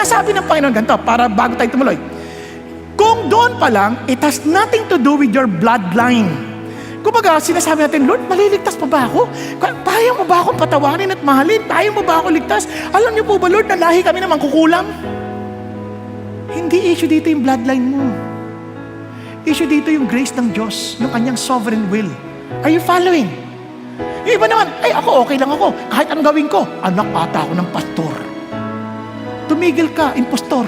sinasabi ng Panginoon ganito, para bago tayo tumuloy. Kung doon pa lang, it has nothing to do with your bloodline. Kumbaga, sinasabi natin, Lord, maliligtas pa ba ako? Kaya mo ba akong patawarin at mahalin? Kaya mo ba ako ligtas? Alam niyo po ba, Lord, na lahi kami naman kukulang? Hindi issue dito yung bloodline mo. Issue dito yung grace ng Diyos, yung kanyang sovereign will. Are you following? Yung iba naman, ay ako, okay lang ako. Kahit anong gawin ko, anak ata ako ng pastor. Tumigil ka, impostor.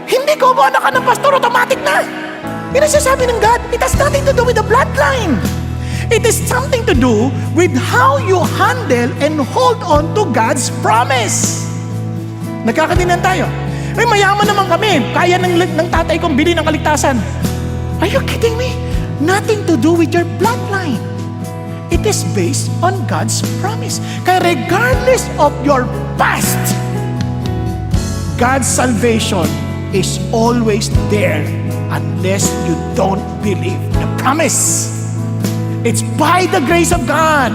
Hindi ko ba anak ka ng pastor, automatic na. Yun ang sasabi ng God, it has nothing to do with the bloodline. It is something to do with how you handle and hold on to God's promise. Nagkakatindihan tayo. Ay, mayaman naman kami. Kaya ng tatay kong bili ng kaligtasan. Are you kidding me? Nothing to do with your bloodline. It is based on God's promise. Kaya regardless of your past, God's salvation is always there unless you don't believe the promise. It's by the grace of God.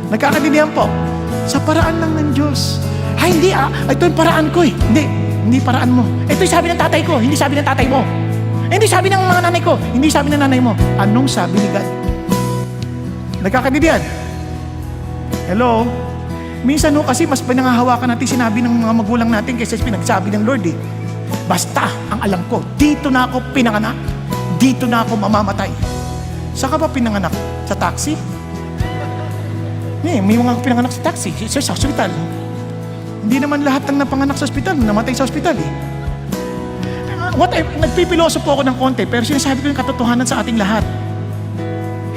Nagkakatindihan po. Sa paraan lang ng Diyos. Ay, hindi ito yung paraan ko eh. Hindi paraan mo. Ito yung sabi ng tatay ko, hindi sabi ng tatay mo. Hindi sabi ng mga nanay ko, hindi sabi ng nanay mo. Anong sabi ni God? Nagkakatindihan? Hello? Minsan kasi mas pinangahawakan natin sinabi ng mga magulang natin kaysa pinagsabi ng Lord eh. Basta, ang alam ko, dito na ako pinanganak. Dito na ako mamamatay. Saan ka ba pinanganak? Sa taxi? May mga pinanganak sa taxi, sa hospital. Hindi naman lahat ng napanganak sa ospital, namatay sa ospital eh. Nagpipiloso po ako ng konti, pero sinasabi ko yung katotohanan sa ating lahat.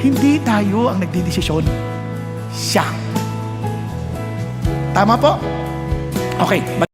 Hindi tayo ang nagdidesisyon. Siya. Tama po? Okay.